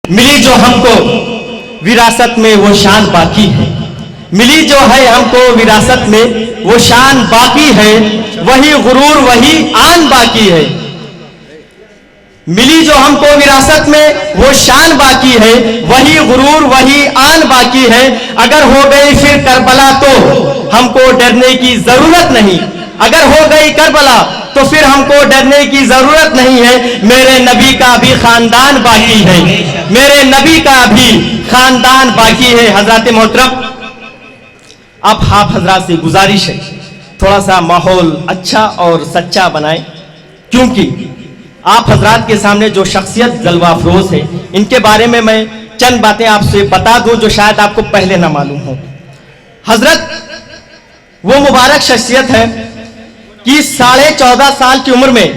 ملی جو ہم کو وراثت میں وہ شان باقی ہے، ملی جو ہے ہم کو وراثت میں وہ شان باقی ہے، وہی غرور وہی آن باقی ہے۔ ملی جو ہم کو وراثت میں وہ شان باقی ہے، وہی غرور وہی آن باقی ہے۔ اگر ہو گئی پھر کربلا تو ہم کو ڈرنے کی ضرورت نہیں، اگر ہو گئی کربلا تو پھر ہم کو ڈرنے کی ضرورت نہیں ہے۔ میرے نبی کا بھی خاندان باقی ہے، میرے نبی کا بھی خاندان باقی ہے۔ حضرات محترم، اب آپ حضرات سے گزارش ہے تھوڑا سا ماحول اچھا اور سچا بنائیں، کیونکہ آپ حضرات کے سامنے جو شخصیت جلوہ افروز ہے ان کے بارے میں چند باتیں آپ سے بتا دوں جو شاید آپ کو پہلے نہ معلوم ہو۔ حضرت وہ مبارک شخصیت ہے کہ 14.5 سال کی عمر میں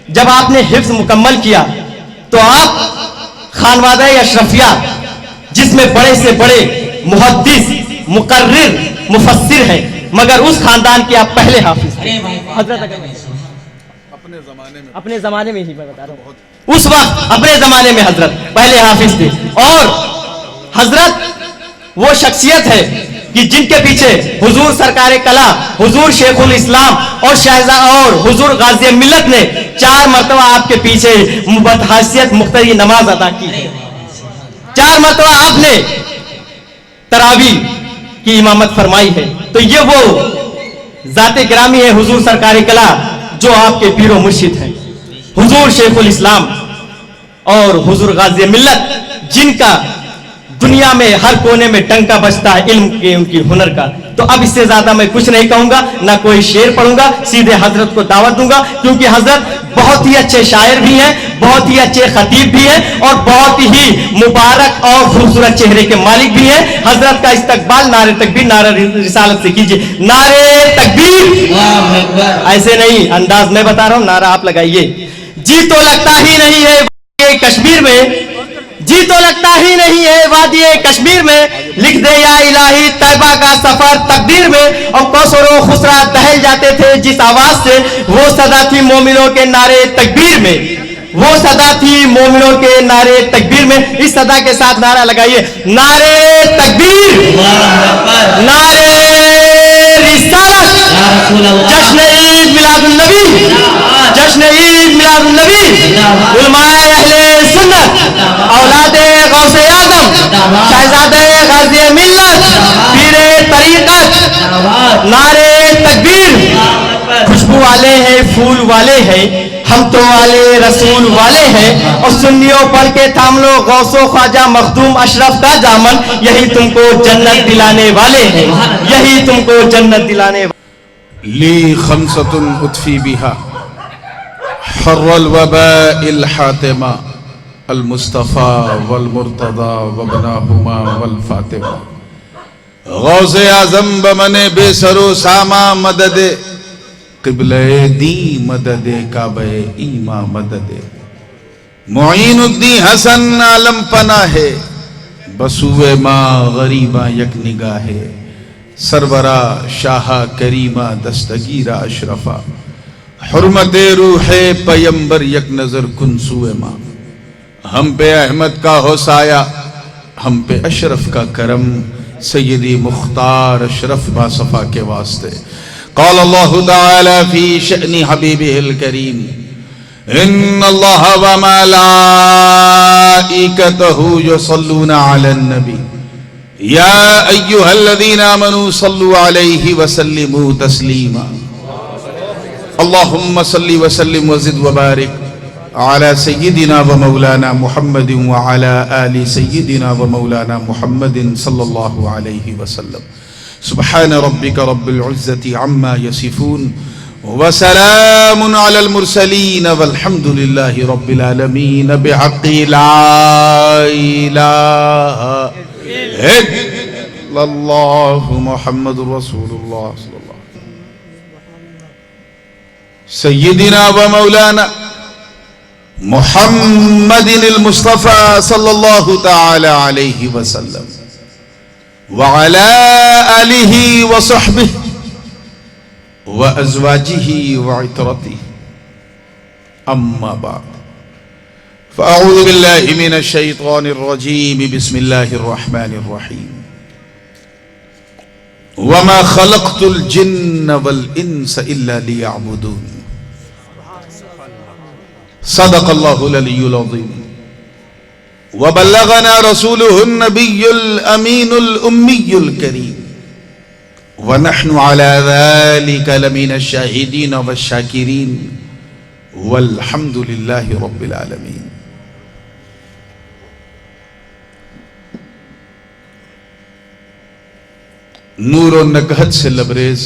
جب آپ نے حفظ مکمل کیا تو آپ خانوادہ اشرفیہ جس میں بڑے سے بڑے محدث مقرر مفسر ہیں، مگر اس خاندان کے آپ پہلے حافظ تھے۔ حضرت اپنے زمانے میں ہی میں بتا رہا ہوں، اس وقت اپنے زمانے میں حضرت پہلے حافظ تھے، اور حضرت وہ شخصیت ہے کہ جن کے پیچھے حضور سرکار کلا، حضور شیخ الاسلام اور شہزادہ اور حضور غازی ملت نے 4 مرتبہ آپ کے پیچھے بحیثیت مقتدی نماز ادا کی ہے۔ 4 مرتبہ آپ نے تراویح کی امامت فرمائی ہے۔ تو یہ وہ ذات گرامی ہے حضور سرکار کلا جو آپ کے پیر و مرشد ہیں، حضور شیخ الاسلام اور حضور غازی ملت، جن کا دنیا میں ہر کونے میں ڈنکا بجتا ہے علم کے، ان کی ہنر کا۔ تو اب اس سے زیادہ میں کچھ نہیں کہوں گا، نہ کوئی شعر پڑھوں گا، سیدھے حضرت کو دعوت دوں گا، کیونکہ حضرت بہت ہی اچھے شاعر بھی ہیں، بہت ہی اچھے خطیب بھی ہیں، اور بہت ہی مبارک اور خوبصورت چہرے کے مالک بھی ہیں۔ حضرت کا استقبال نعرہ تکبیر، نعرہ رسالت سے کیجیے۔ نعرہ تکبیر! ایسے نہیں، انداز میں بتا رہا ہوں، نعرہ آپ لگائیے۔ جی تو لگتا ہی نہیں ہے کشمیر میں، جی تو لگتا ہی نہیں ہے وادی کشمیر میں، لکھ دے یا الہی طیبہ کا سفر تقدیر میں۔ اور کوثر و خسرا دہل جاتے تھے جس آواز سے، وہ صدا تھی مومنوں کے نعرے تکبیر میں، وہ صدا تھی مومنوں کے نعرے تکبیر میں۔ اس صدا کے ساتھ نعرہ لگائیے، نعرے تکبیر، نعرے رسالت، جشن عید میلاد النبی، جشن عید میلاد النبی، علماء اہل سنت، اولاد غوث اعظم، شہزادہ غازی ملت، پیر طریقت، نعرے تکبیر۔ خوشبو والے ہیں، پھول والے ہیں، ہم تو والے رسول والے ہیں، اور سنیوں پڑھ کے تھام لو غوث و خواجہ مخدوم اشرف کا دامن، یہی تم کو جنت دلانے والے ہیں، یہی تم کو جنت دلانے والے۔ لی خمسۃ اطفی بہا حر الوباء الحاتمہ، المصطفیٰ والمرتضی وابناہما والفاطمہ۔ غوث اعظم بمن بے سر و ساما مدد، قبلہ دی مدد کعبہ ایما مدد۔ معین الدین حسن عالم پناہ، بسوئے ماں غریباں یک نگاہ، سرورہ شاہ کریمہ دستگیرہ اشرفہ، حرمت روح پیمبر یک نظر کن سوئے ماں۔ ہم پہ احمد کا ہو سایہ، ہم پہ اشرف کا کرم، سیدی مختار اشرف باصفا کے واسطے۔ قال اللہ تعالی فی شأن حبیبہ الکریم، ان اللہ وملائکتہ یصلون علی النبی یا ایہا الذین آمنوا صلوا علیہ وسلموا تسلیما۔ اللہم صلی وسلم وزد وبارک علی سیدنا و مولانا محمد وعلی آل سیدنا و مولانا محمد صلی اللہ علیہ وسلم۔ سبحان ربک رب العزت عما یصفون وسلام علی المرسلین والحمد للہ رب العالمین بحق لا الہ الا اللہ محمد رسول اللہ صلی اللہ علیہ وسلم۔ سیدنا و مولانا محمد المصطفى صلی اللہ تعالی علیہ وسلم وعلى آلہ وصحبہ وازواجہ وعطرتہ، اما بعد فأعوذ بالله من الشيطان الرجيم بسم الله الرحمن الرحيم وما خلقت الجن والإنس إلا ليعبدون صدق الله العلي العظيم وبلغنا رسوله النبي الأمين الأمي الكريم ونحن على ذلك لمن الشاهدين والشاكرين والحمد لله رب العالمين. نور و نکہت سے لبریز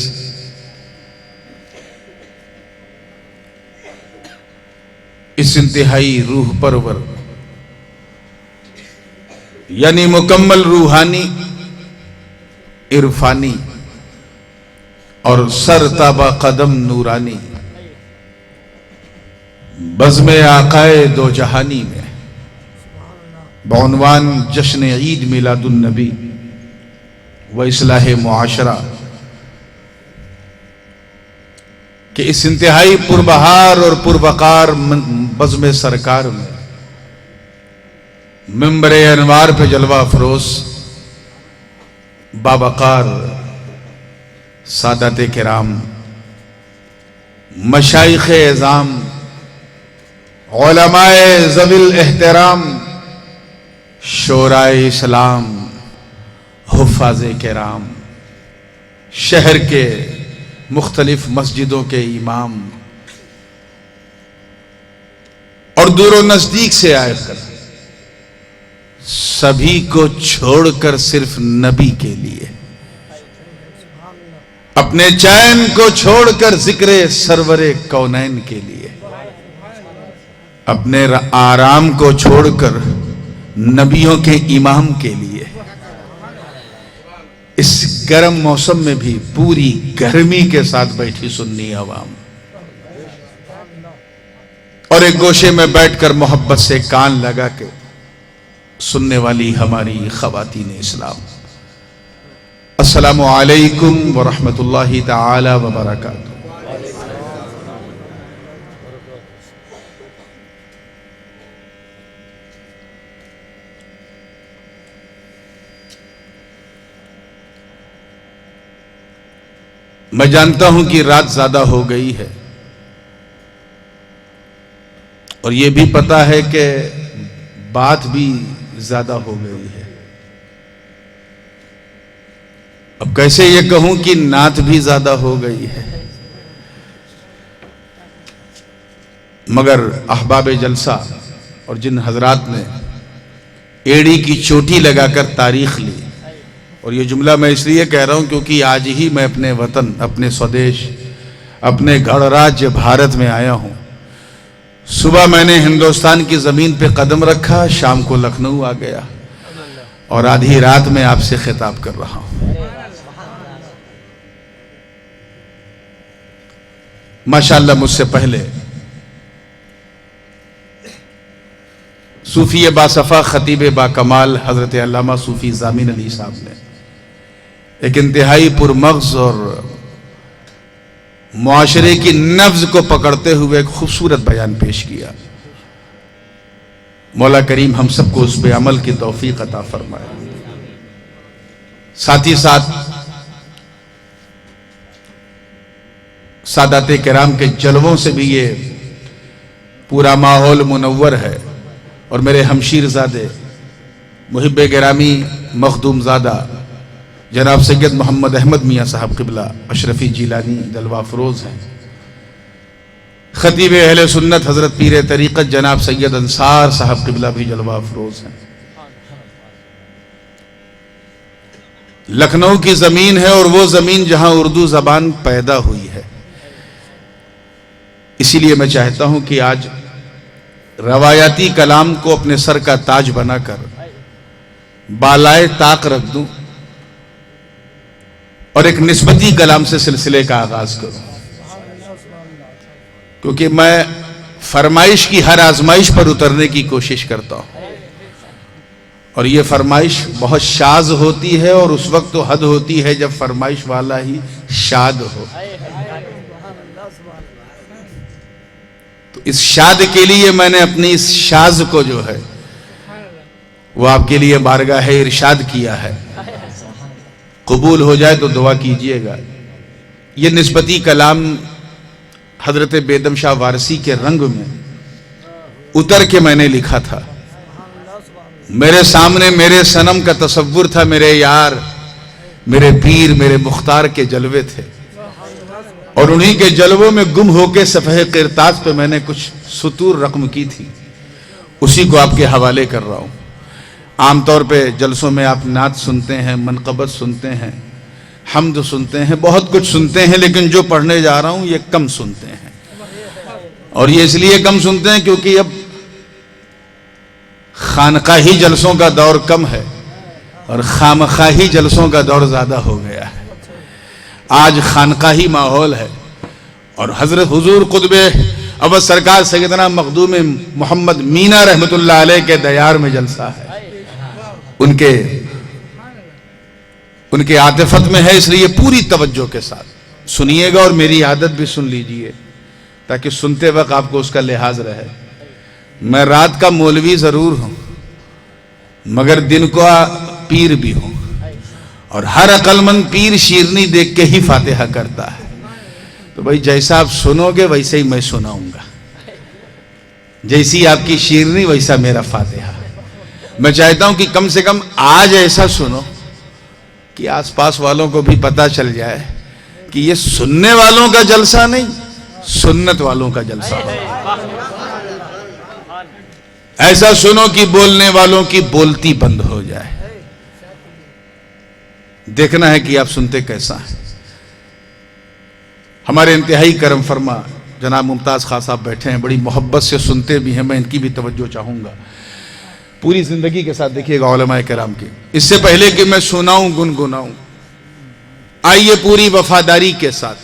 اس انتہائی روح پرور یعنی مکمل روحانی عرفانی اور سر تابہ قدم نورانی بزم آقائے دو جہانی میں بعنوان جشن عید میلاد النبی و اصلاح معاشرہ کہ اس انتہائی پربہار اور پروقار بزم سرکار میں منبر انوار پہ جلوہ افروز باوقار سادات کرام مشائخ اعظام علماء ذوی الاحترام شورائے اسلام حفاظ کرام شہر کے مختلف مسجدوں کے امام اور دور و نزدیک سے آئے کر سبھی کو چھوڑ کر صرف نبی کے لیے اپنے چین کو چھوڑ کر ذکر سرور کونین کے لیے اپنے آرام کو چھوڑ کر نبیوں کے امام کے لیے اس گرم موسم میں بھی پوری گرمی کے ساتھ بیٹھی سنی عوام اور ایک گوشے میں بیٹھ کر محبت سے کان لگا کے سننے والی ہماری خواتین اسلام، السلام علیکم ورحمۃ اللہ تعالی وبرکاتہ۔ میں جانتا ہوں کہ رات زیادہ ہو گئی ہے اور یہ بھی پتا ہے کہ بات بھی زیادہ ہو گئی ہے۔ اب کیسے یہ کہوں کہ نعت بھی زیادہ ہو گئی ہے، مگر احباب جلسہ اور جن حضرات نے ایڑی کی چوٹی لگا کر تاریخ لی، اور یہ جملہ میں اس لیے کہہ رہا ہوں کیونکہ آج ہی میں اپنے وطن، اپنے سودیش، اپنے گھر راجیہ بھارت میں آیا ہوں۔ صبح میں نے ہندوستان کی زمین پہ قدم رکھا، شام کو لکھنؤ آ گیا اور آدھی رات میں آپ سے خطاب کر رہا ہوں۔ ماشاءاللہ مجھ سے پہلے صوفی باصفا خطیب با کمال حضرت علامہ صوفی ضامن علی صاحب نے ایک انتہائی پرمغز اور معاشرے کی نبض کو پکڑتے ہوئے ایک خوبصورت بیان پیش کیا۔ مولا کریم ہم سب کو اس پہ عمل کی توفیق عطا فرمائے۔ ساتھ ہی ساتھ سادات کرام کے جلووں سے بھی یہ پورا ماحول منور ہے، اور میرے ہمشیر زادے محب گرامی مخدوم زادہ جناب سید محمد احمد میاں صاحب قبلہ اشرفی جیلانی جلوہ افروز ہیں۔ خطیب اہل سنت حضرت پیر طریقت جناب سید انصار صاحب قبلہ بھی جلوہ افروز ہیں۔ لکھنؤ کی زمین ہے اور وہ زمین جہاں اردو زبان پیدا ہوئی ہے، اسی لیے میں چاہتا ہوں کہ آج روایاتی کلام کو اپنے سر کا تاج بنا کر بالائے طاق رکھ دوں اور ایک نسبتی کلام سے سلسلے کا آغاز کروں، کیونکہ میں فرمائش کی ہر آزمائش پر اترنے کی کوشش کرتا ہوں، اور یہ فرمائش بہت شاذ ہوتی ہے اور اس وقت تو حد ہوتی ہے جب فرمائش والا ہی شاد ہو۔ تو اس شاد کے لیے میں نے اپنی اس شاز کو جو ہے وہ آپ کے لیے بارگاہ ارشاد کیا ہے. قبول ہو جائے تو دعا کیجئے گا. یہ نسبتی کلام حضرت بیدم شاہ وارسی کے رنگ میں اتر کے میں نے لکھا تھا. میرے سامنے میرے صنم کا تصور تھا، میرے یار، میرے پیر، میرے مختار کے جلوے تھے، اور انہی کے جلووں میں گم ہو کے صفحہ قرطاس پہ میں نے کچھ سطور رقم کی تھی، اسی کو آپ کے حوالے کر رہا ہوں. عام طور پہ جلسوں میں آپ نعت سنتے ہیں، منقبت سنتے ہیں، حمد سنتے ہیں، بہت کچھ سنتے ہیں، لیکن جو پڑھنے جا رہا ہوں یہ کم سنتے ہیں. اور یہ اس لیے کم سنتے ہیں کیونکہ اب خانقاہی جلسوں کا دور کم ہے اور خامخواہی جلسوں کا دور زیادہ ہو گیا ہے. آج خانقاہی ماحول ہے، اور حضرت حضور قطب ابد سرکار سیدنا مخدوم محمد مینا رحمت اللہ علیہ کے دیار میں جلسہ ہے. ان کے عاطفت میں ہے، اس لیے پوری توجہ کے ساتھ سنیے گا، اور میری عادت بھی سن لیجئے تاکہ سنتے وقت آپ کو اس کا لحاظ رہے. میں رات کا مولوی ضرور ہوں مگر دن کو پیر بھی ہوں، اور ہر عقل مند پیر شیرنی دیکھ کے ہی فاتحہ کرتا ہے. تو بھائی جیسا آپ سنو گے ویسے ہی میں سناؤں گا، جیسی آپ کی شیرنی ویسا میرا فاتحہ. میں چاہتا ہوں کہ کم سے کم آج ایسا سنو کہ آس پاس والوں کو بھی پتا چل جائے کہ یہ سننے والوں کا جلسہ نہیں، سنت والوں کا جلسہ ہو. ایسا سنو کہ بولنے والوں کی بولتی بند ہو جائے. دیکھنا ہے کہ آپ سنتے کیسا ہے. ہمارے انتہائی کرم فرما جناب ممتاز خان صاحب بیٹھے ہیں، بڑی محبت سے سنتے بھی ہیں، میں ان کی بھی توجہ چاہوں گا. پوری زندگی کے ساتھ دیکھیے گا علماء کرام کی. اس سے پہلے کہ میں سناؤں گنگناؤں، آئیے پوری وفاداری کے ساتھ،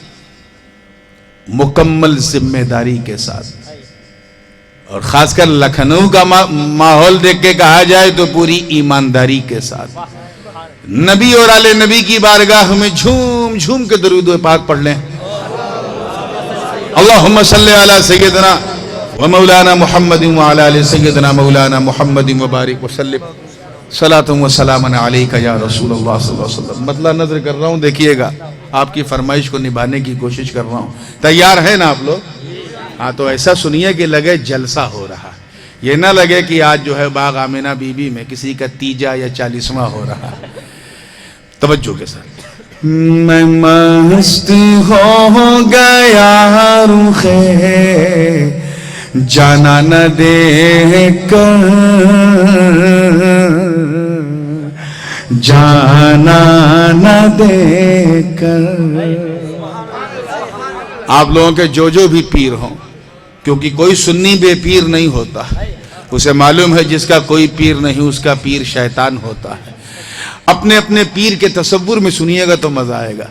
مکمل ذمہ داری کے ساتھ، اور خاص کر لکھنؤ کا ماحول دیکھ کے کہا جائے تو پوری ایمانداری کے ساتھ نبی اور آل نبی کی بارگاہ میں جھوم جھوم کے درود و پاک پڑھ لیں. اللہم صلی علی سیدنا و مولانا محمد وعلی آل سیدنا مولانا محمد وبارک وسلم صلاۃ و سلام علیک یا رسول اللہ صلی اللہ علیہ وسلم. مطلع نظر کر رہا ہوں، دیکھیے گا آپ کی فرمائش کو نبھانے کی کوشش کر رہا ہوں. تیار ہیں نا آپ لوگ؟ ہاں تو ایسا سنیے کہ لگے جلسہ ہو رہا، یہ نہ لگے کہ آج جو ہے باغ آمنہ بی بی میں کسی کا 30واں یا 40واں ہو رہا. توجہ کے ساتھ. میں مست ہو گیا رخے جانا نہ دیکھ کر، جانا نہ دیکھ کر. آپ لوگوں کے جو بھی پیر ہوں، کیونکہ کوئی سنی بے پیر نہیں ہوتا، اسے معلوم ہے جس کا کوئی پیر نہیں اس کا پیر شیطان ہوتا ہے. اپنے اپنے پیر کے تصور میں سنیے گا تو مزہ آئے گا.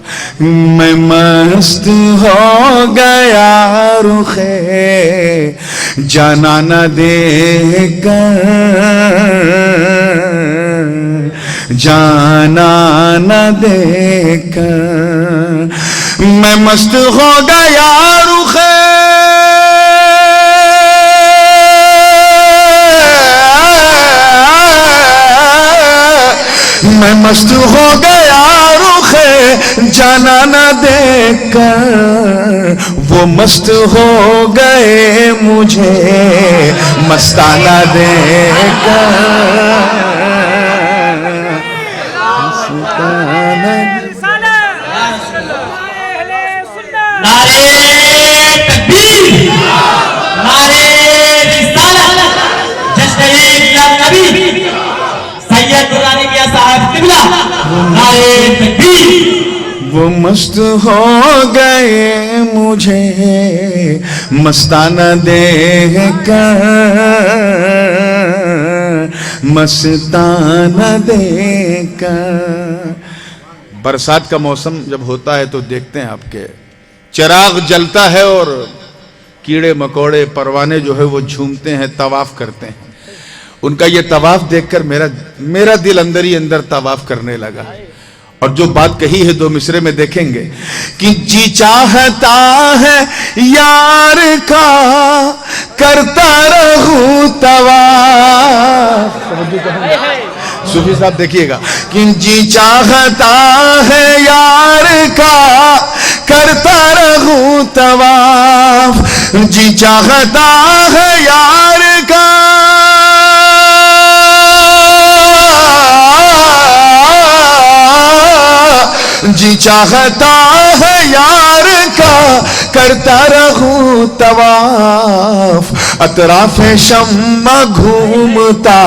میں مست ہو گیا رخے جانا نہ دیکھ کر، جانا نہ دیکھ کر. میں مست ہو گیا رخے میں مست ہو گیا رخے جانا نہ دیکھ کر. وہ مست ہو گئے مجھے مستانہ دیکھ کر. وہ مست ہو گئے مجھے مستانہ دیکھ کر، مستانہ دیکھ کر. برسات کا موسم جب ہوتا ہے تو دیکھتے ہیں آپ کے چراغ جلتا ہے اور کیڑے مکوڑے پروانے جو ہے وہ جھومتے ہیں، طواف کرتے ہیں. ان کا یہ طواف دیکھ کر میرا دل اندر ہی اندر طواف کرنے لگا. اور جو بات کہی ہے دو مصرے میں دیکھیں گے کہ جی چاہتا ہے یار کا کرتا رہوں طواف. صوفی صاحب دیکھیے گا کہ جی چاہتا ہے یار کا کرتا رہوں طواف. جی چاہتا ہے یار کا جی چاہتا ہے یار کا کرتا رہوں طواف. اطراف شمع گھومتا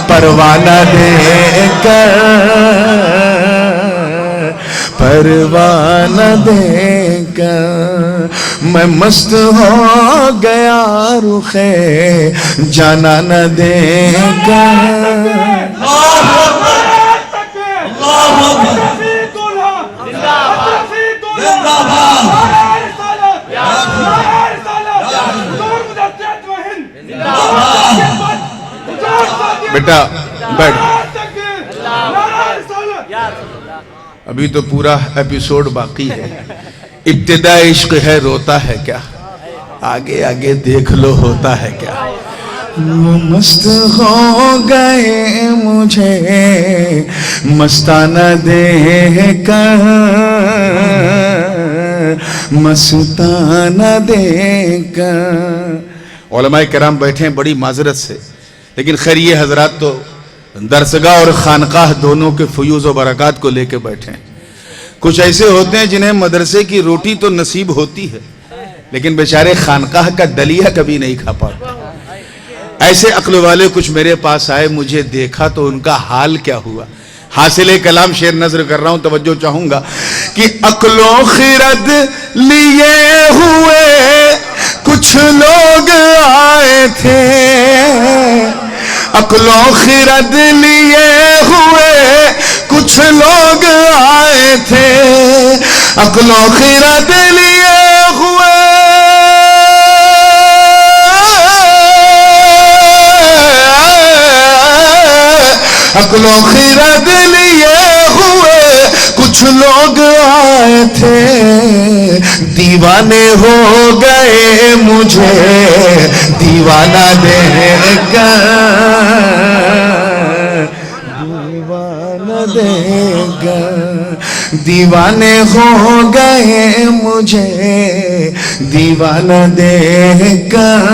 پروانہ دے کر پروانہ دے کر میں مست ہو گیا رخے جانا نہ دے کر. بیٹا بیٹھ. ابھی تو پورا ایپیسوڈ باقی ہے. ابتدا عشق ہے روتا ہے کیا, آگے آگے دیکھ لو ہوتا ہے کیا. وہ مست ہو گئے مجھے مستانہ دے کر مستانہ دے کر. علماء کرام بیٹھے ہیں بڑی معذرت سے, لیکن خیر یہ حضرات تو درسگاہ اور خانقاہ دونوں کے فیوز و برکات کو لے کے بیٹھے ہیں. کچھ ایسے ہوتے ہیں جنہیں مدرسے کی روٹی تو نصیب ہوتی ہے لیکن بیچارے خانقاہ کا دلیہ کبھی نہیں کھا پاتے. ایسے عقل والے کچھ میرے پاس آئے, مجھے دیکھا تو ان کا حال کیا ہوا. حاصل کلام شعر نظر کر رہا ہوں, توجہ چاہوں گا کہ عقل و خرد لیے ہوئے کچھ لوگ آئے تھے. عقل و خرد لیے ہوئے کچھ لوگ آئے تھے. عقل و خرد لیے ہوئے عقل و خرد لیے ہوئے کچھ لوگ آئے تھے. دیوانے ہو گئے مجھے دیوانہ دے کر دیوانہ دے کر. دیوانے ہو گئے مجھے دیوانہ دے کر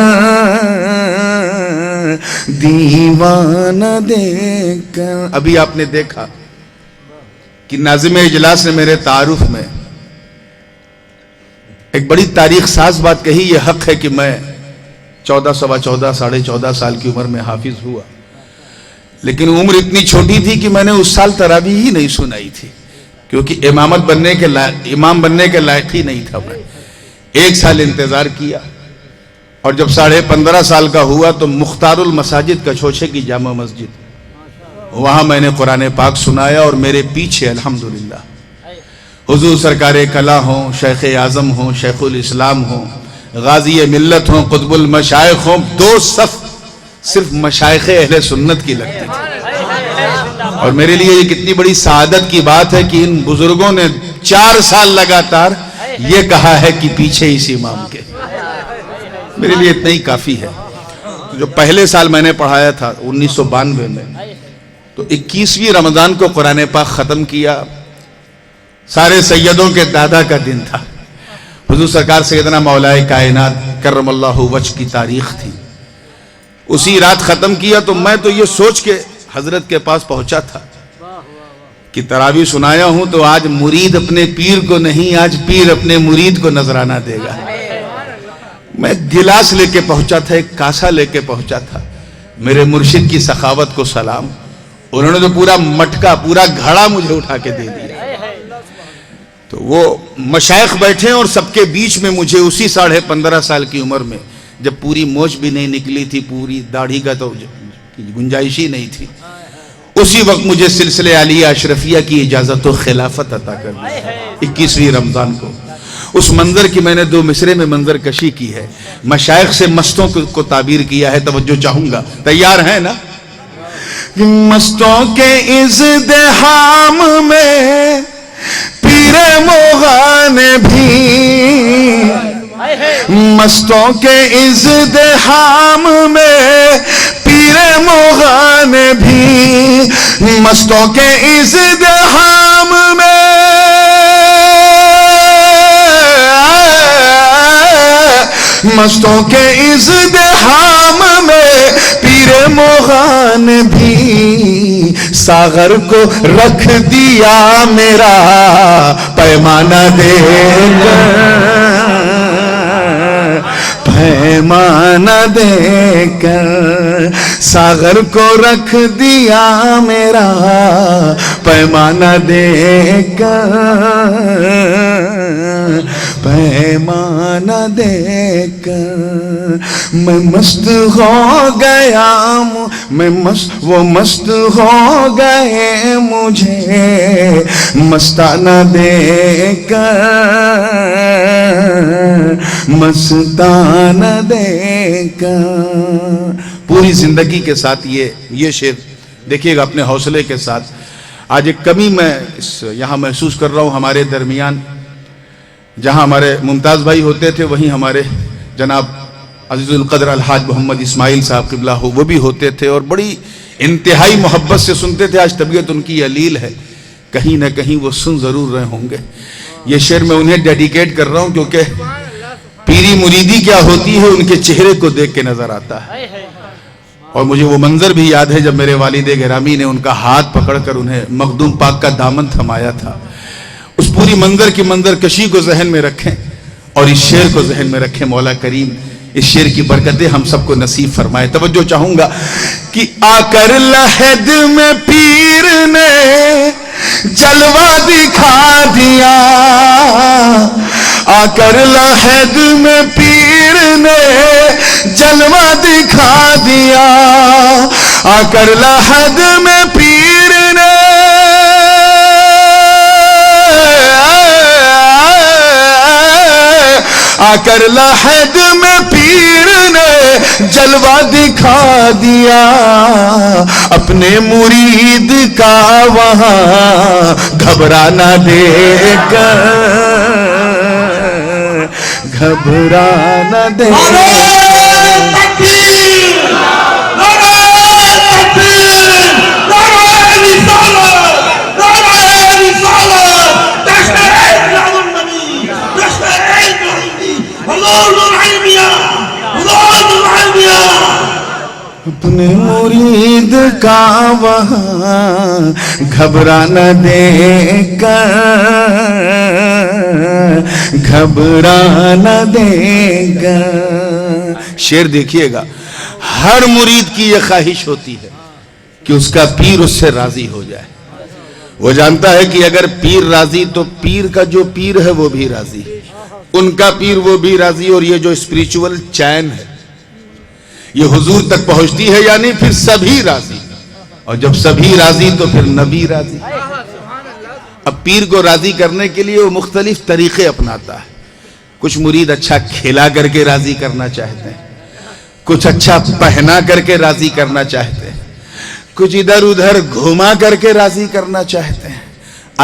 دیوانہ دے کر. ابھی آپ نے دیکھا کہ ناظم اجلاس نے میرے تعارف میں ایک بڑی تاریخ ساز بات کہی. یہ حق ہے کہ میں 14 سوا 14 ساڑھے 14 سال کی عمر میں حافظ ہوا, لیکن عمر اتنی چھوٹی تھی کہ میں نے اس سال تراویح ہی نہیں سنائی تھی, کیونکہ امام بننے کے لائق ہی نہیں تھا. میں 1 سال انتظار کیا اور جب 15.5 سال کا ہوا تو مختار المساجد کچھوچے کی جامع مسجد, وہاں میں نے قرآن پاک سنایا اور میرے پیچھے الحمدللہ حضور سرکار کلا ہوں, شیخ اعظم ہوں, شیخ الاسلام ہوں, غازی ملت ہوں, قطب المشائخ ہوں, 2 صف صرف مشائخ اہل سنت کی لگتی تھی. اور میرے لیے یہ کتنی بڑی سعادت کی بات ہے کہ ان بزرگوں نے 4 سال لگاتار یہ کہا ہے کہ پیچھے اس امام کے. میرے لیے اتنا ہی کافی ہے. جو پہلے سال میں نے پڑھایا تھا 1992 میں, تو 21ویں رمضان کو قرآن پاک ختم کیا. سارے سیدوں کے دادا کا دن تھا. حضور سرکار سیدنا مولائے کائنات کرم اللہ وجہ کی تاریخ تھی. اسی رات ختم کیا تو میں تو یہ سوچ کے حضرت کے پاس پہنچا تھا کہ تراویح سنایا ہوں تو آج مرید اپنے پیر کو نہیں, آج پیر اپنے مرید کو نذرانہ دے گا. میں ایک گلاس لے کے پہنچا تھا, ایک کاسا لے کے پہنچا تھا. میرے مرشد کی سخاوت کو سلام, انہوں نے تو پورا مٹکا پورا گھڑا مجھے اٹھا کے دے دیا. تو وہ مشائخ بیٹھے اور سب کے بیچ میں مجھے اسی 15.5 سال کی عمر میں, جب پوری موچ بھی نہیں نکلی تھی, پوری داڑھی کا تو گنجائش ہی نہیں تھی, اسی وقت مجھے سلسلے عالیہ اشرفیہ کی اجازت و خلافت عطا کر دی 21ویں رمضان کو. اس منظر کی میں نے 2 مصرے میں منظر کشی کی ہے. مشائخ سے مستوں کو تعبیر کیا ہے, توجہ چاہوں گا, تیار ہیں نا؟ مستوں کے ازدحام میں پیر مغان بھی، مستوں کے ازدحام میں پیر مغان بھی، مستوں کے ازدحام میں مستوں کے ازدحام میں پیر مغان بھی، ساغر کو رکھ دیا میرا پیمانہ دے کر، پیمانہ دے کر، ساغر کو رکھ دیا میرا پیمانہ دے کر، پیمانہ دے کر میں مست ہو گیا، وہ مست ہو گئے مجھے مستانہ دے کر، مستانہ دے کر۔ پوری زندگی کے ساتھ یہ شعر دیکھیے گا اپنے حوصلے کے ساتھ۔ آج ایک کمی میں یہاں محسوس کر رہا ہوں ہمارے درمیان، جہاں ہمارے ممتاز بھائی ہوتے تھے وہیں ہمارے جناب عزیز القدر الحاج محمد اسماعیل صاحب قبلہ وہ بھی ہوتے تھے اور بڑی انتہائی محبت سے سنتے تھے۔ آج طبیعت ان کی علیل ہے، کہیں نہ کہیں وہ سن ضرور رہے ہوں گے۔ یہ شعر میں انہیں ڈیڈیکیٹ کر رہا ہوں کیونکہ پیری مریدی کیا ہوتی ہے ان کے چہرے کو دیکھ کے نظر آتا ہے، اور مجھے وہ منظر بھی یاد ہے جب میرے والد گرامی نے ان کا ہاتھ پکڑ کر انہیں مخدوم پاک کا دامن تھمایا تھا۔ اس پوری منظر کی منظر کشی کو ذہن میں رکھیں اور اس شعر کو ذہن میں رکھیں۔ مولا کریم اس شعر کی برکتیں ہم سب کو نصیب فرمائے۔ توجہ چاہوں گا کہ آ کر لحد میں پیر نے جلوہ دکھا دیا، آ کر لحد میں پیر نے جلوہ دکھا دیا، آ کر لحد میں پیر نے آ کر لحد میں پیر نے جلوہ دکھا دیا، اپنے مرید کا وہاں گھبرانا دے کر، گھبرانا دے اپنے مرید کا وہاں گھبرانا دے کر، گھبرانا دے کر۔ شعر دیکھیے گا، ہر مرید کی یہ خواہش ہوتی ہے کہ اس کا پیر اس سے راضی ہو جائے۔ وہ جانتا ہے کہ اگر پیر راضی تو پیر کا جو پیر ہے وہ بھی راضی، ان کا پیر وہ بھی راضی، اور یہ جو اسپریچول چین ہے یہ حضور تک پہنچتی ہے، یعنی پھر سبھی راضی، اور جب سبھی راضی تو پھر نبی راضی۔ اب پیر کو راضی کرنے کے لیے وہ مختلف طریقے اپناتا ہے۔ کچھ مرید اچھا کھلا کر کے راضی کرنا چاہتے ہیں، کچھ اچھا پہنا کر کے راضی کرنا چاہتے ہیں، کچھ ادھر ادھر گھما کر کے راضی کرنا چاہتے ہیں۔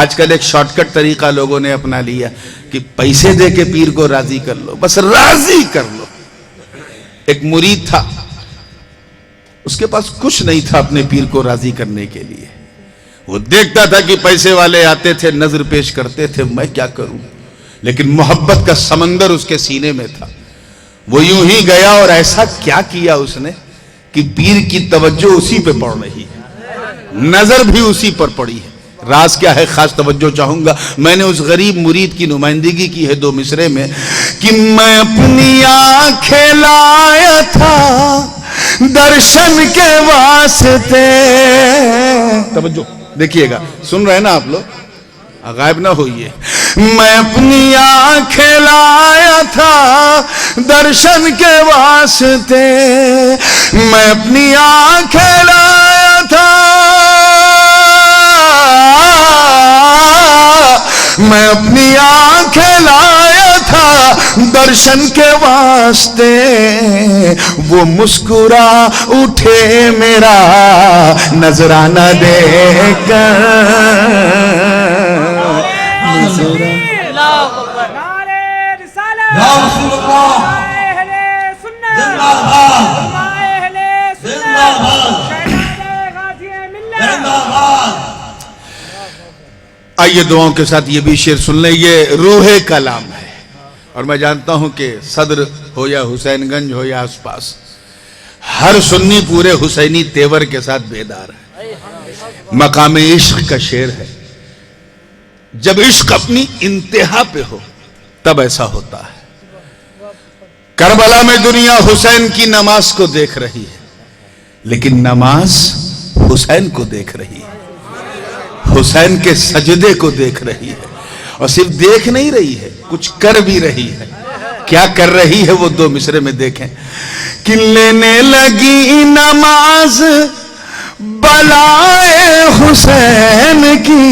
آج کل ایک شارٹ کٹ طریقہ لوگوں نے اپنا لیا کہ پیسے دے کے پیر کو راضی کر لو، بس راضی کر لو۔ ایک مرید تھا، اس کے پاس کچھ نہیں تھا اپنے پیر کو راضی کرنے کے لیے۔ وہ دیکھتا تھا کہ پیسے والے آتے تھے، نظر پیش کرتے تھے، میں کیا کروں، لیکن محبت کا سمندر اس کے سینے میں تھا۔ وہ یوں ہی گیا اور ایسا کیا کیا اس نے کہ پیر کی توجہ اسی پہ پڑ رہی ہے، نظر بھی اسی پر پڑی ہے۔ راز کیا ہے، خاص توجہ چاہوں گا۔ میں نے اس غریب مرید کی نمائندگی کی ہے 2 مصرے میں کہ میں اپنی آنکھیں لایا تھا درشن کے واسطے۔ توجہ دیکھیے گا، سن رہے ہیں نا آپ لوگ، غائب نہ ہوئیے۔ میں اپنی آنکھیں لایا تھا درشن کے واسطے، میں اپنی آنکھیں لایا تھا، میں اپنی آنکھیں لایا تھا گلشن کے واسطے وہ مسکرا اٹھے میرا نذرانہ دے کر یا رسول اللہ زندہ باد زندہ باد زندہ باد. آئیے دعاؤں کے ساتھ یہ بھی شعر سن لیں. یہ روح کلام ہے اور میں جانتا ہوں کہ صدر ہو یا حسین گنج ہو یا آس پاس ہر سنی پورے حسینی تیور کے ساتھ بیدار ہے. مقام عشق کا شعر ہے. جب عشق اپنی انتہا پہ ہو تب ایسا ہوتا ہے. کربلا میں دنیا حسین کی نماز کو دیکھ رہی ہے لیکن نماز حسین کو دیکھ رہی ہے, حسین کے سجدے کو دیکھ رہی ہے. اور صرف دیکھ نہیں رہی ہے, کچھ کر بھی رہی ہے. کیا کر رہی ہے وہ دو مصرے میں دیکھیں. کہ لینے لگی نماز بلائے حسین کی,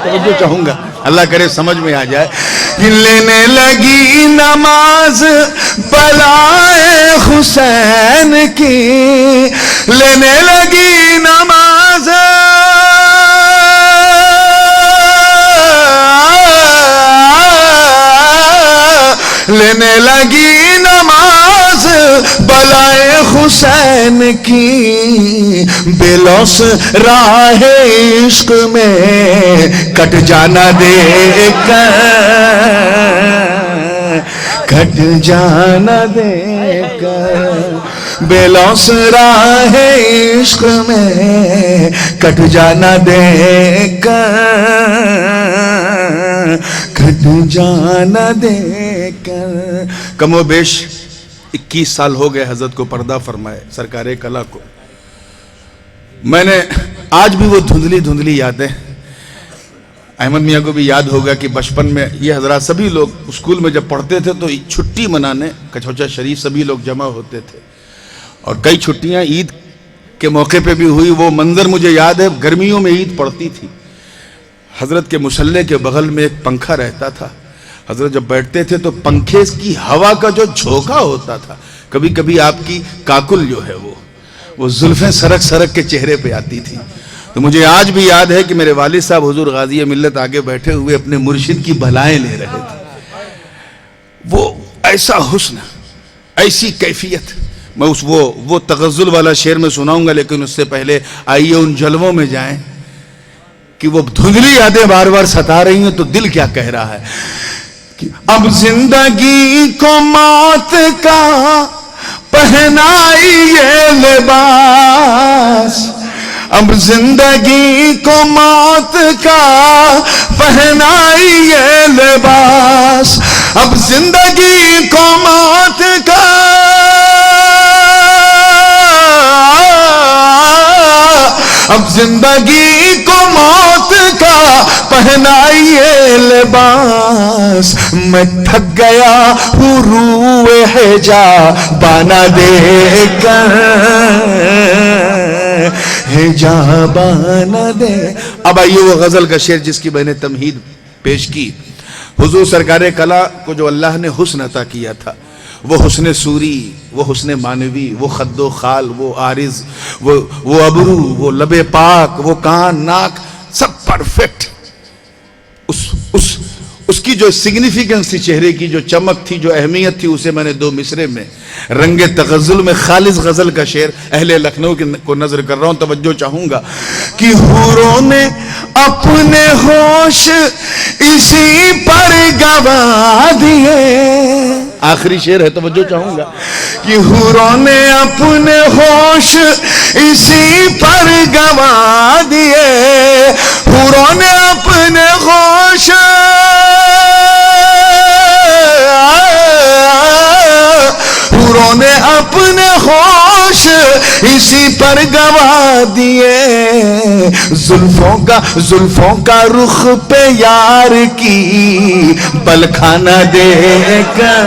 توجہ چاہوں گا اللہ کرے سمجھ میں آ جائے. کہ لینے لگی نماز بلائے حسین کی, لینے لگی نماز لینے لگی نماز بلائے حسین کی. بے لوث راہ عشق میں کٹ جانا دے کر, کٹ جانا دے کر. بے لوث راہ عشق میں کٹ جانا دے کر, کٹ جانا دے کر. کم و بیش 21 سال ہو گئے حضرت کو پردہ فرمائے سرکار کلا کو. میں نے آج بھی وہ دھندلی دھندلی یادیں, احمد میاں کو بھی یاد ہوگا کہ بچپن میں یہ حضرات سبھی لوگ اسکول میں جب پڑھتے تھے تو چھٹی منانے کچھوچا شریف سبھی لوگ جمع ہوتے تھے. اور کئی چھٹیاں عید کے موقع پہ بھی ہوئی. وہ منظر مجھے یاد ہے, گرمیوں میں عید پڑتی تھی. حضرت کے مصلے کے بغل میں ایک پنکھا رہتا تھا. حضرت جب بیٹھتے تھے تو پنکھے کی ہوا کا جو جھونکا ہوتا تھا, کبھی کبھی آپ کی کاکل جو ہے وہ زلفیں سرک سرک کے چہرے پہ آتی تھی. تو مجھے آج بھی یاد ہے کہ میرے والد صاحب حضور غازی ملت آگے بیٹھے ہوئے اپنے مرشد کی بھلائیں لے رہے تھے. وہ ایسا حسن, ایسی کیفیت. میں وہ تغزل والا شعر میں سناؤں گا, لیکن اس سے پہلے آئیے ان جلووں میں جائیں کہ وہ دھندلی یادیں بار بار ستا رہی ہیں تو دل کیا کہہ رہا ہے. اب زندگی کو موت کا پہنائیے لباس, اب زندگی کو موت کا پہنائیے لباس, اب زندگی کو موت کا اب زندگی کو موت کا پہنائیے لباس. میں تھک گیا ہوں روئے ہجا بانا دے کر, ہجا بانا دے. اب آئیے وہ غزل کا شعر جس کی میں نے تمہید پیش کی. حضور سرکار کلا کو جو اللہ نے حسن عطا کیا تھا, وہ حسن سوری, وہ حسن مانوی, وہ خد و خال, وہ عارض, وہ ابرو, وہ لب پاک, وہ کان ناک, سب پرفیکٹ. اس کی جو سگنیفیکنس تھی, چہرے کی جو چمک تھی, جو اہمیت تھی, اسے میں نے دو مصرے میں رنگ تغزل میں خالص غزل کا شعر اہل لکھنؤ کو نظر کر رہا ہوں. توجہ چاہوں گا کہ حوروں نے اپنے ہوش اسی پر گوا دیے. آخری شعر ہے, توجہ چاہوں گا کہ حوروں نے اپنے ہوش اسی پر گوا دیے, حوروں نے اپنے ہوش حوروں نے اپنے ہوش اسی پر گوا دیے. زلفوں کا رخ پہ یار کی بل کھانا دے کر,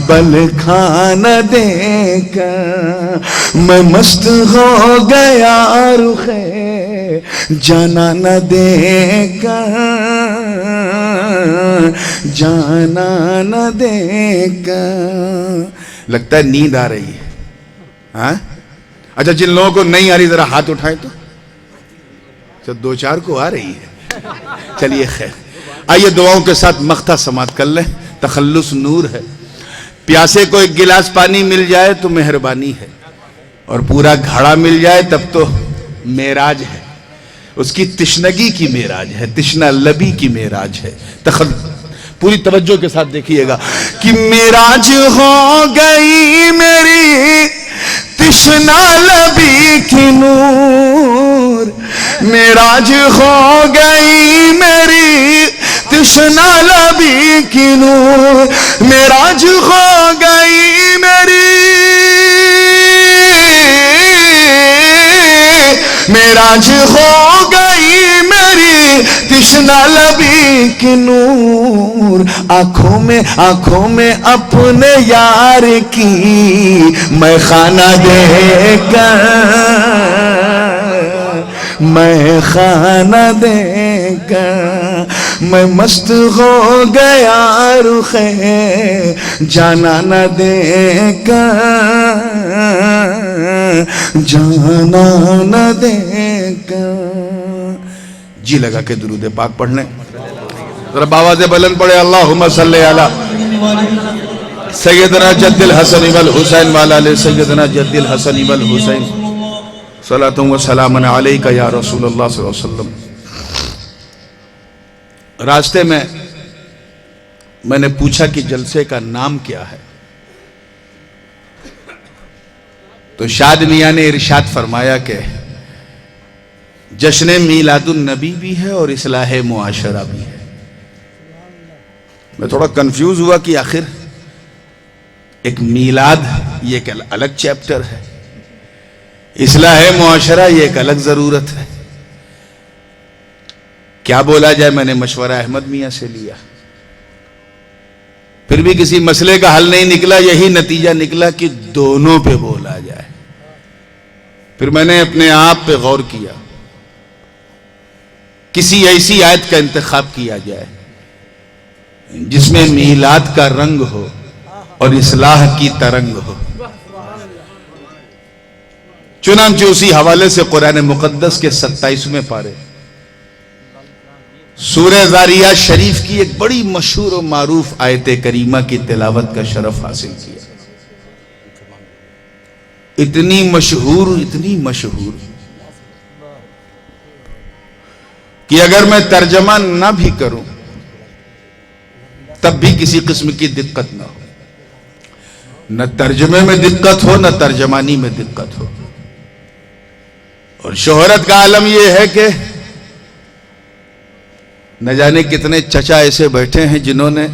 بل کھانا دے کر. میں مست ہو گیا رخے جانا نہ دے کر, جانا نہ دے گا. لگتا ہے نیند آ رہی ہے. ہاں اچھا، جن لوگوں کو نہیں آ رہی ذرا ہاتھ اٹھائیں تو. اچھا، دو چار کو آ رہی ہے. چلیے خیر. آئیے دعاؤں کے ساتھ مختہ سماعت کر لیں. تخلص نور ہے. پیاسے کو ایک گلاس پانی مل جائے تو مہربانی ہے، اور پورا گھڑا مل جائے تب تو معراج ہے. اس کی تشنگی کی معراج ہے، تشنہ لبی کی معراج ہے. پوری توجہ کے ساتھ دیکھیے گا کہ معراج ہو گئی میری تشنہ لبی کی نور. معراج ہو گئی میری تشنہ لبی کی نور. معراج ہو گئی میری، معراج ہو گئی میری تشنہ لبی کی نور. آنکھوں میں اپنے یار کی میں خانہ دے کر، میں خانہ دے کر میں مست ہو گیا رخے جانا نہ دے کر، جانا نہ دے کر. جی لگا کے درود پاک پڑھ لیں. ذرا باواز بلند پڑھے اللہم صلی علی سیدنا جد الحسن والحسین وعلی آل سیدنا جد الحسن والحسین صلاۃ و سلام علیک یا رسول اللہ صلی اللہ علیہ وسلم. راستے میں نے پوچھا کہ جلسے کا نام کیا ہے، تو شاد میاں نے ارشاد فرمایا کہ جشن میلاد النبی بھی ہے اور اصلاح معاشرہ بھی ہے. میں تھوڑا کنفیوز ہوا کہ آخر ایک میلاد یہ ایک الگ چیپٹر ہے، اصلاح معاشرہ یہ ایک الگ ضرورت ہے. کیا بولا جائے؟ میں نے مشورہ احمد میاں سے لیا، پھر بھی کسی مسئلے کا حل نہیں نکلا. یہی نتیجہ نکلا کہ دونوں پہ بولا جائے. پھر میں نے اپنے آپ پہ غور کیا، کسی ایسی آیت کا انتخاب کیا جائے جس میں میلاد کا رنگ ہو اور اصلاح کی ترنگ ہو. چنانچہ اسی حوالے سے قرآن مقدس کے 27ویں پارے سورہ ذاریات شریف کی ایک بڑی مشہور و معروف آیت کریمہ کی تلاوت کا شرف حاصل کیا. اتنی مشہور کہ اگر میں ترجمہ نہ بھی کروں تب بھی کسی قسم کی دقت نہ ہو. نہ ترجمے میں دقت ہو، نہ ترجمانی میں دقت ہو. اور شہرت کا عالم یہ ہے کہ نہ جانے کتنے چچا ایسے بیٹھے ہیں جنہوں نے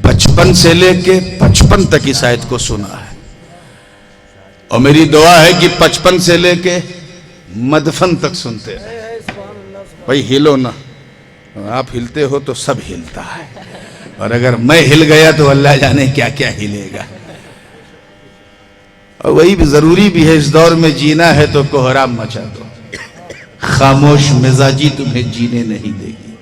55 سے لے کے 55 تک اس آیت کو سنا ہے. اور میری دعا ہے کہ 55 سے لے کے مدفن تک سنتے ہیں. بھائی ہلو نا، آپ ہلتے ہو تو سب ہلتا ہے، اور اگر میں ہل گیا تو اللہ جانے کیا کیا ہلے گا. اور وہی بھی ضروری بھی ہے، اس دور میں جینا ہے تو کوہرام مچا دو، خاموش مزاجی تمہیں جینے نہیں دے گی.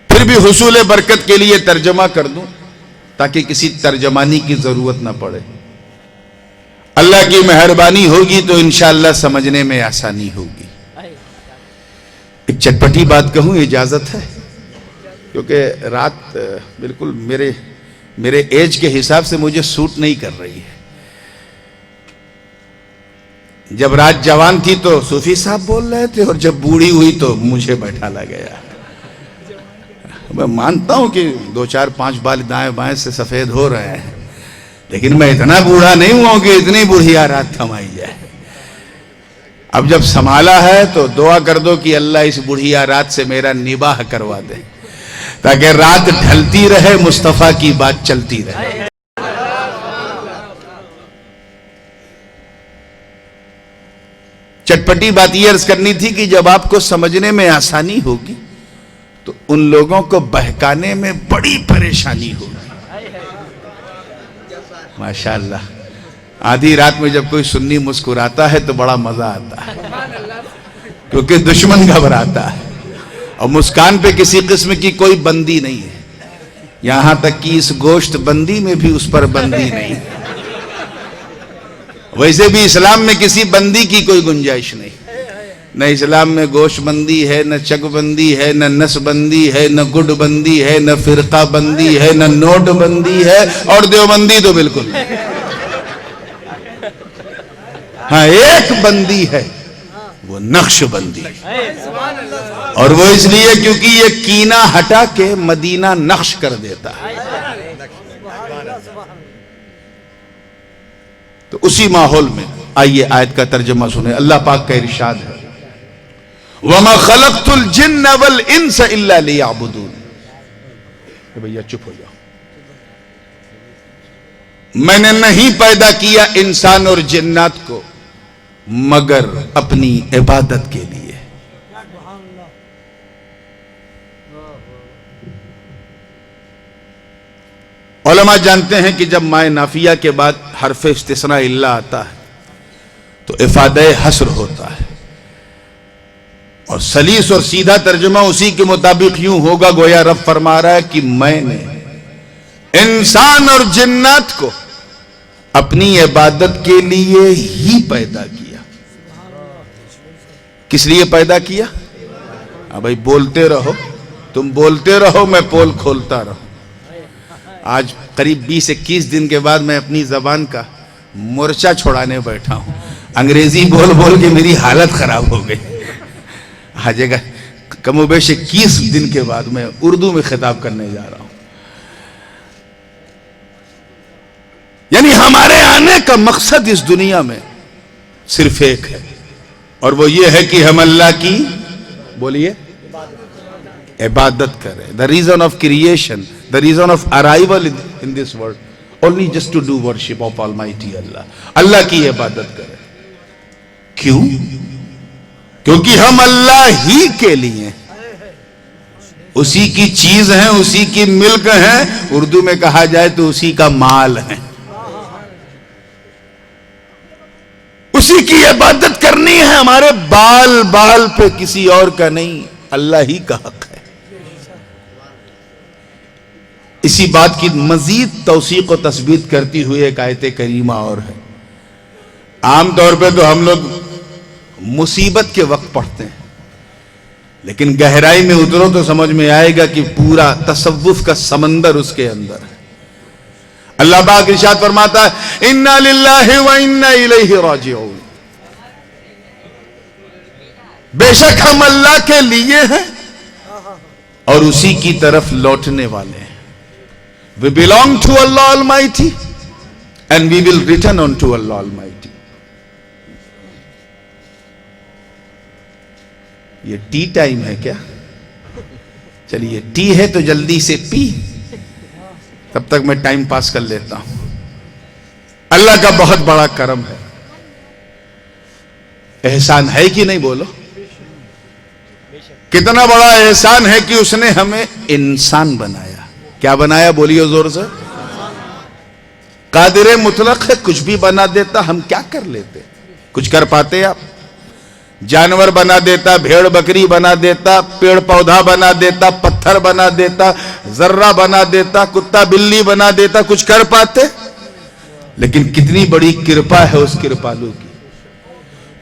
پھر بھی حصول برکت کے لیے ترجمہ کر دوں تاکہ کسی ترجمانی کی ضرورت نہ پڑے. اللہ کی مہربانی ہوگی تو انشاءاللہ سمجھنے میں آسانی ہوگی. ایک چٹپٹی بات کہوں، اجازت ہے؟ کیونکہ رات بالکل میرے ایج کے حساب سے مجھے سوٹ نہیں کر رہی ہے. جب رات جوان تھی تو صوفی صاحب بول رہے تھے، اور جب بوڑھی ہوئی تو مجھے بیٹھالا گیا. میں مانتا ہوں کہ 2 4 5 بال دائیں بائیں سے سفید ہو رہے ہیں، لیکن میں اتنا بوڑھا نہیں ہوا کہ اتنی بڑھیا رات تھمائی جائے. اب جب سنبھالا ہے تو دعا کر دو کہ اللہ اس بڑھیا رات سے میرا نباہ کروا دے، تاکہ رات ڈھلتی رہے، مصطفیٰ کی بات چلتی رہے. چٹپٹی بات یہ عرض کرنی تھی کہ جب آپ کو سمجھنے میں آسانی ہوگی تو ان لوگوں کو بہکانے میں بڑی پریشانی ہوگی. ماشاءاللہ آدھی رات میں جب کوئی سنی مسکراتا ہے تو بڑا مزہ آتا ہے، کیونکہ دشمن گھبراتا ہے. اور مسکان پہ کسی قسم کی کوئی بندی نہیں ہے، یہاں تک کہ اس گوشت بندی میں بھی اس پر بندی نہیں. ویسے بھی اسلام میں کسی بندی کی کوئی گنجائش نہیں. نہ اسلام میں گوشت بندی ہے، نہ چک بندی ہے، نہ نس بندی ہے، نہ گڈ بندی ہے، نہ فرقہ بندی ہے، نہ نوٹ بندی ہے، اور دیوبندی تو بالکل. ہاں ایک بندی ہے، وہ نقش بندی، اور وہ اس لیے کیونکہ یہ کینہ ہٹا کے مدینہ نقش کر دیتا ہے. تو اسی ماحول میں آئیے آیت کا ترجمہ سنیں. اللہ پاک کا ارشاد ہے وَمَا خَلَقْتُ الْجِنَّ وَالْإِنسَ إِلَّا لِيَعْبُدُونَ. بھئیہ چپ ہو جاؤ. میں نے نہیں پیدا کیا انسان اور جنات کو مگر اپنی عبادت کے لیے. علماء جانتے ہیں کہ جب مائے نافیہ کے بعد حرف استثناء الا آتا ہے تو افادہ حصر ہوتا ہے، اور سلیس اور سیدھا ترجمہ اسی کے مطابق یوں ہوگا، گویا رب فرما رہا ہے کہ میں نے انسان اور جنات کو اپنی عبادت کے لیے ہی پیدا کیا. کس لیے پیدا کیا؟ بھائی بولتے رہو، تم بولتے رہو، میں پول کھولتا رہوں. آج قریب 20-21 دن کے بعد میں اپنی زبان کا مورچہ چھوڑانے بیٹھا ہوں. انگریزی بول بول کے میری حالت خراب ہو گئی. آج کم و بیش 21 دن کے بعد میں اردو میں خطاب کرنے جا رہا ہوں. یعنی ہمارے آنے کا مقصد اس دنیا میں صرف ایک ہے، اور وہ یہ ہے کہ ہم اللہ کی بولیے عبادت کریں. The reason of creation, the reason of arrival in this world, only just to do worship of Almighty Allah. اللہ کی عبادت کریں. کیوں؟ کیونکہ ہم اللہ ہی کے لیے اسی کی چیز ہیں، اسی کی ملک ہیں، اردو میں کہا جائے تو اسی کا مال ہے. اسی کی عبادت کرنی ہے. ہمارے بال بال پہ کسی اور کا نہیں، اللہ ہی کا حق ہے. اسی بات کی مزید توثیق و تثبیت کرتی ہوئی ایک آیت کریمہ اور ہے. عام طور پہ تو ہم لوگ مصیبت کے وقت پڑھتے ہیں، لیکن گہرائی میں اترو تو سمجھ میں آئے گا کہ پورا تصوف کا سمندر اس کے اندر ہے. اللہ پاک ارشاد فرماتا ہے اِنَّا لِلَّهِ وَإِنَّا إِلَيْهِ رَاجِعُونَ. بے شک ہم اللہ کے لیے ہیں اور اسی کی طرف لوٹنے والے ہیں. We belong to Allah Almighty and we will return unto Allah Almighty. یہ ٹی ٹائم ہے کیا؟ چلیے ٹی ہے تو جلدی سے پی، تب تک میں ٹائم پاس کر لیتا ہوں. اللہ کا بہت بڑا کرم ہے. احسان ہے کہ نہیں بولو؟ کتنا بڑا احسان ہے کہ اس نے ہمیں انسان بنایا. کیا بنایا؟ بولیے زور سے. قادر مطلق ہے، کچھ بھی بنا دیتا. ہم کیا کر لیتے؟ کچھ کر پاتے آپ؟ جانور بنا دیتا، بھیڑ بکری بنا دیتا، پیڑ پودا بنا دیتا، پتھر بنا دیتا، ذرہ بنا دیتا، کتا بلی بنا دیتا. کچھ کر پاتے؟ لیکن کتنی بڑی کرپا ہے اس کرپالو کی،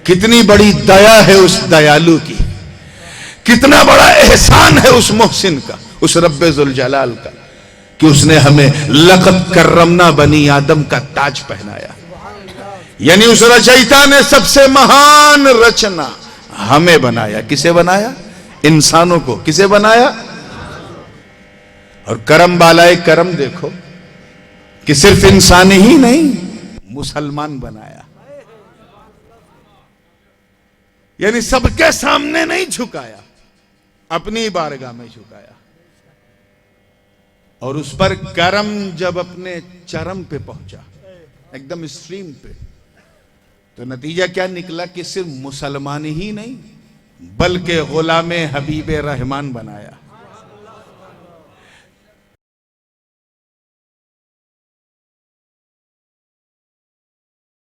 کتنی بڑی دیا ہے اس دیالو کی، کتنا بڑا احسان ہے اس محسن کا، اس رب ذوالجلال کا، کہ اس نے ہمیں لقد کرمنا بنی آدم کا تاج پہنایا. یعنی اس رچیتا نے سب سے مہان رچنا ہمیں بنایا. کسے بنایا؟ انسانوں کو. کسے بنایا؟ اور کرم بالائے کرم دیکھو کہ صرف انسان ہی نہیں، مسلمان بنایا. یعنی سب کے سامنے نہیں جھکایا، اپنی بارگاہ میں جھکایا. اور اس پر کرم جب اپنے چرم پہ پہنچا، ایک دم اسٹریم پہ، تو نتیجہ کیا نکلا کہ صرف مسلمان ہی نہیں بلکہ غلام حبیب رحمان بنایا.